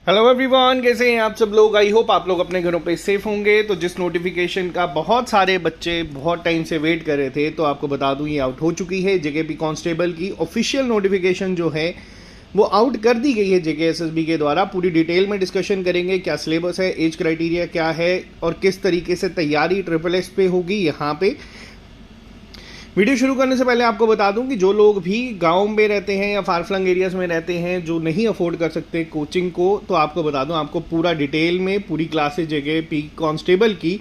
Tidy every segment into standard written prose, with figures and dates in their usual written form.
Hello everyone, कैसे हैं आप सब लोग। आई होप आप लोग अपने घरों पे सेफ होंगे। तो जिस नोटिफिकेशन का बहुत सारे बच्चे बहुत टाइम से वेट कर रहे थे, तो आपको बता दूं ये आउट हो चुकी है। जेकेपी कांस्टेबल की ऑफिशियल नोटिफिकेशन जो है वो आउट कर दी गई है जेकेएसएसबी के द्वारा। पूरी डिटेल में डिस्कशन करेंगे, क्या सिलेबस है, एज क्राइटेरिया क्या है और किस तरीके से तैयारी ट्रिपल एस पे होगी यहाँ पे। वीडियो शुरू करने से पहले आपको बता दूं कि जो लोग भी गांव में रहते हैं या फार फ्लंग एरियाज में रहते हैं, जो नहीं अफोर्ड कर सकते कोचिंग को, तो आपको बता दूं आपको पूरा डिटेल में पूरी क्लासेज जेकेपी कांस्टेबल की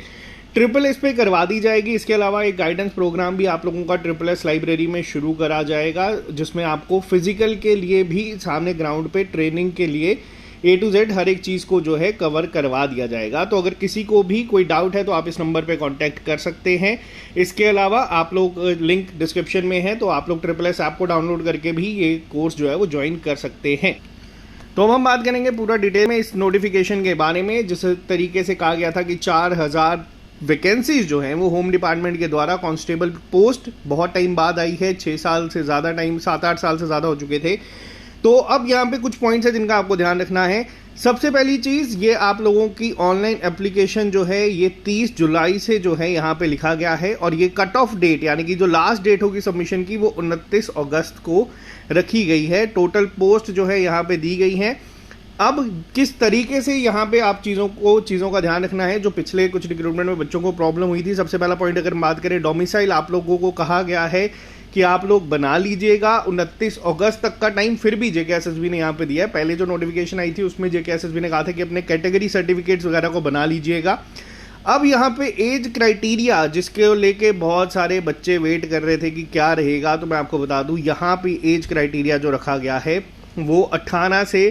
ट्रिपल एस पे करवा दी जाएगी। इसके अलावा एक गाइडेंस प्रोग्राम भी आप लोगों का ट्रिपल एस लाइब्रेरी में शुरू करा जाएगा, जिसमें आपको फिजिकल के लिए भी सामने ग्राउंड पे ट्रेनिंग के लिए A to Z हर एक चीज़ को जो है कवर करवा दिया जाएगा। तो अगर किसी को भी कोई डाउट है तो आप इस नंबर पे कांटेक्ट कर सकते हैं। इसके अलावा आप लोग लिंक डिस्क्रिप्शन में है, तो आप लोग ट्रिपल एस ऐप को डाउनलोड करके भी ये कोर्स जो है वो ज्वाइन कर सकते हैं। तो हम बात करेंगे पूरा डिटेल में इस नोटिफिकेशन के बारे में। जिस तरीके से कहा गया था कि 4000 वैकेंसीज जो हैं वो होम डिपार्टमेंट के द्वारा कांस्टेबल पोस्ट बहुत टाइम बाद आई है। 6 साल से ज़्यादा टाइम, 7-8 साल से ज़्यादा हो चुके थे। तो अब यहाँ पे कुछ पॉइंट्स है जिनका आपको ध्यान रखना है। सबसे पहली चीज़, ये आप लोगों की ऑनलाइन एप्लीकेशन जो है ये 30 जुलाई से जो है यहाँ पे लिखा गया है, और ये कट ऑफ डेट यानी कि जो लास्ट डेट होगी सबमिशन की वो 29 अगस्त को रखी गई है। टोटल पोस्ट जो है यहाँ पे दी गई है। अब किस तरीके से यहाँ पे आप चीज़ों का ध्यान रखना है, जो पिछले कुछ रिक्रूटमेंट में बच्चों को प्रॉब्लम हुई थी। सबसे पहला पॉइंट अगर बात करें, डोमिसाइल आप लोगों को कहा गया है कि आप लोग बना लीजिएगा। 29 अगस्त तक का टाइम फिर भी जेकेएसएसबी ने यहाँ पे दिया है। पहले जो नोटिफिकेशन आई थी उसमें जेकेएसएसबी ने कहा था कि अपने कैटेगरी सर्टिफिकेट्स वगैरह को बना लीजिएगा। अब यहाँ पे एज क्राइटेरिया जिसके लेके बहुत सारे बच्चे वेट कर रहे थे कि क्या रहेगा, तो मैं आपको बता दूं यहाँ पे एज क्राइटेरिया जो रखा गया है वो 18 से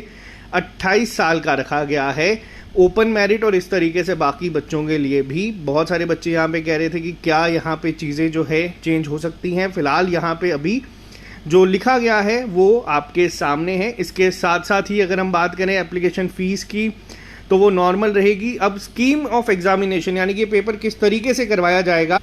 28 साल का रखा गया है। ओपन मेरिट और इस तरीके से बाकी बच्चों के लिए भी बहुत सारे बच्चे यहाँ पे कह रहे थे कि क्या यहाँ पे चीज़ें जो है चेंज हो सकती हैं। फिलहाल यहाँ पे अभी जो लिखा गया है वो आपके सामने है। इसके साथ साथ ही अगर हम बात करें एप्लीकेशन फ़ीस की, तो वो नॉर्मल रहेगी। अब स्कीम ऑफ एग्जामिनेशन यानी कि पेपर किस तरीके से करवाया जाएगा,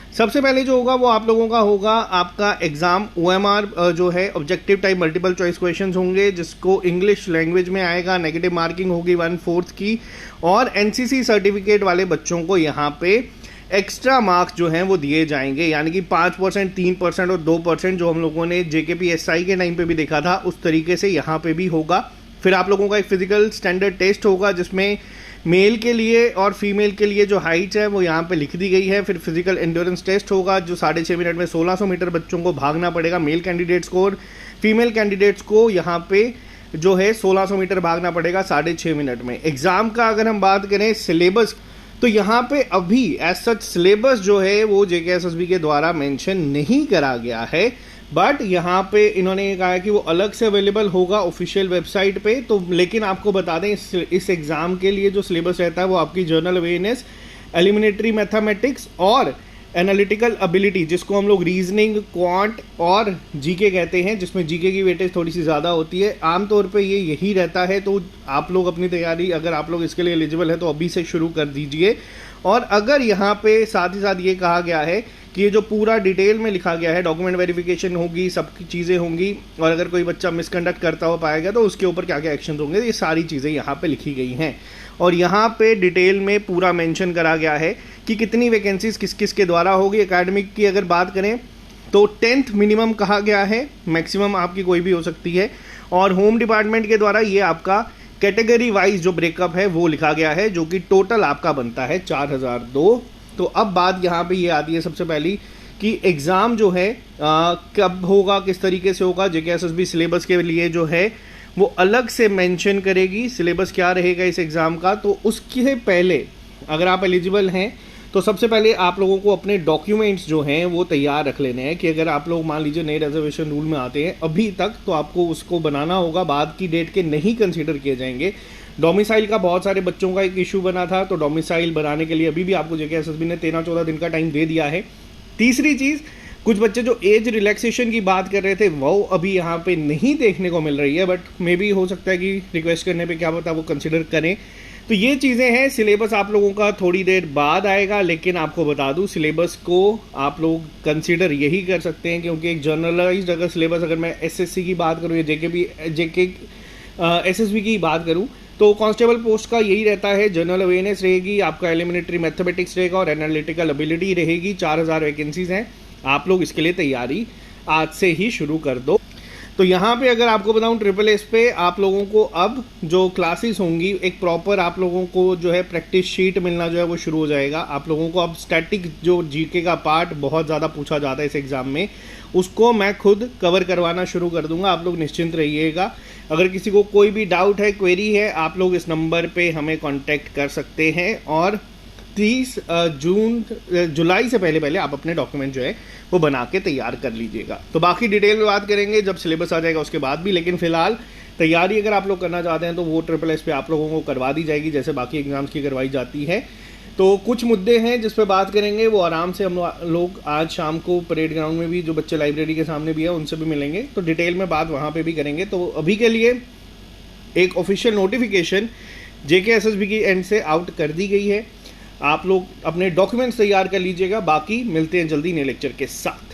सबसे पहले जो होगा वो आप लोगों का होगा आपका एग्ज़ाम OMR जो है objective type multiple choice questions होंगे, जिसको इंग्लिश लैंग्वेज में आएगा। नेगेटिव मार्किंग होगी 1/4 की, और NCC सर्टिफिकेट वाले बच्चों को यहाँ पे एक्स्ट्रा मार्क्स जो हैं वो दिए जाएंगे, यानी कि 5%, 3% और 2% जो हम लोगों ने JKPSI के टाइम पे भी देखा था, उस तरीके से यहाँ पे भी होगा। फिर आप लोगों का एक फिजिकल स्टैंडर्ड टेस्ट होगा, जिसमें मेल के लिए और फीमेल के लिए जो हाइट है वो यहाँ पे लिख दी गई है। फिर फिजिकल एंड्योरेंस टेस्ट होगा, जो 6.5 मिनट में 1600 मीटर बच्चों को भागना पड़ेगा मेल कैंडिडेट्स को, और फीमेल कैंडिडेट्स को यहाँ पे जो है 1600 मीटर भागना पड़ेगा 6.5 मिनट में। एग्जाम का अगर हम बात करें सिलेबस, तो यहाँ पे अभी एज सच सिलेबस जो है वो जेकेएसएसबी के द्वारा मेंशन नहीं करा गया है, बट यहाँ पे इन्होंने कहा है कि वो अलग से अवेलेबल होगा ऑफिशियल वेबसाइट पे। तो लेकिन आपको बता दें इस एग्ज़ाम के लिए जो सिलेबस रहता है वो आपकी जर्नल अवेयरनेस, एलिमिनेटरी मैथमेटिक्स और एनालिटिकल एबिलिटी, जिसको हम लोग रीजनिंग, क्वांट और जीके कहते हैं, जिसमें जीके की वेटेज थोड़ी सी ज़्यादा होती है। आमतौर पे ये यही रहता है। तो आप लोग अपनी तैयारी, अगर आप लोग इसके लिए एलिजिबल है तो अभी से शुरू कर दीजिए। और अगर यहाँ पे साथ ही साथ ये कहा गया है कि ये जो पूरा डिटेल में लिखा गया है, डॉक्यूमेंट वेरिफिकेशन होगी, सबकी चीज़ें होंगी, और अगर कोई बच्चा मिसकंडक्ट करता हो पाएगा तो उसके ऊपर क्या क्या एक्शन होंगे, ये सारी चीज़ें यहाँ पे लिखी गई हैं। और यहाँ पे डिटेल में पूरा मेंशन करा गया है कि कितनी वैकेंसीज किस किस के द्वारा होगी। एकेडमिक की अगर बात करें तो 10th मिनिमम कहा गया है, मैक्सिमम आपकी कोई भी हो सकती है। और होम डिपार्टमेंट के द्वारा ये आपका कैटेगरी वाइज जो ब्रेकअप है वो लिखा गया है, जो कि टोटल आपका बनता है 4002। तो अब बात यहाँ पे ये आती है सबसे पहली कि एग्ज़ाम जो है कब होगा, किस तरीके से होगा। जेकेएसएसबी सिलेबस के लिए जो है वो अलग से मेंशन करेगी सिलेबस क्या रहेगा इस एग्ज़ाम का। तो उसके पहले अगर आप एलिजिबल हैं तो सबसे पहले आप लोगों को अपने डॉक्यूमेंट्स जो हैं वो तैयार रख लेने हैं, कि अगर आप लोग मान लीजिए नए रिजर्वेशन रूल में आते हैं अभी तक, तो आपको उसको बनाना होगा, बाद की डेट के नहीं कंसीडर किए जाएंगे। डोमिसाइल का बहुत सारे बच्चों का एक इशू बना था, तो डोमिसाइल बनाने के लिए अभी भी आपको जेकेएसएसबी ने 13-14 दिन का टाइम दे दिया है। तीसरी चीज़, कुछ बच्चे जो एज रिलैक्सेशन की बात कर रहे थे वो अभी यहाँ पे नहीं देखने को मिल रही है, बट मे बी हो सकता है कि रिक्वेस्ट करने पे क्या पता वो कंसिडर करें। तो ये चीज़ें हैं। सिलेबस आप लोगों का थोड़ी देर बाद आएगा, लेकिन आपको बता दूं सिलेबस को आप लोग कंसिडर यही कर सकते हैं, क्योंकि एक जर्नलाइज्ड अगर सिलेबस, अगर मैं एसएससी की बात करूँ या एसएसबी की बात करूँ, तो कांस्टेबल पोस्ट का यही रहता है, जनरल अवेयरनेस रहेगी, आपका एलिमिनेटरी मैथमेटिक्स रहेगा और एनालिटिकल एबिलिटी रहेगी। 4000 वैकेंसीज हैं, आप लोग इसके लिए तैयारी आज से ही शुरू कर दो। तो यहाँ पे अगर आपको बताऊँ SSS पे आप लोगों को अब जो क्लासेस होंगी, एक प्रॉपर आप लोगों को जो है प्रैक्टिस शीट मिलना जो है वो शुरू हो जाएगा। आप लोगों को अब स्टैटिक जो जीके का पार्ट बहुत ज़्यादा पूछा जाता है इस एग्ज़ाम में, उसको मैं खुद कवर करवाना शुरू कर दूंगा। आप लोग निश्चिंत रहिएगा। अगर किसी को कोई भी डाउट है, क्वेरी है, आप लोग इस नंबर पे हमें कांटेक्ट कर सकते हैं और 30 जुलाई से पहले आप अपने डॉक्यूमेंट जो है वो बना के तैयार कर लीजिएगा। तो बाकी डिटेल में बात करेंगे जब सिलेबस आ जाएगा उसके बाद भी, लेकिन फिलहाल तैयारी अगर आप लोग करना चाहते हैं तो वो SSS पे आप लोगों को करवा दी जाएगी जैसे बाकी एग्जाम्स की करवाई जाती है। तो कुछ मुद्दे हैं जिस पे बात करेंगे, वो आराम से हम लोग आज शाम को परेड ग्राउंड में भी, जो बच्चे लाइब्रेरी के सामने भी है उनसे भी मिलेंगे, तो डिटेल में बात वहाँ पे भी करेंगे। तो अभी के लिए एक ऑफिशियल नोटिफिकेशन JKSSB की एंड से आउट कर दी गई है। आप लोग अपने डॉक्यूमेंट्स तैयार कर लीजिएगा। बाकी मिलते हैं जल्दी नए लेक्चर के साथ।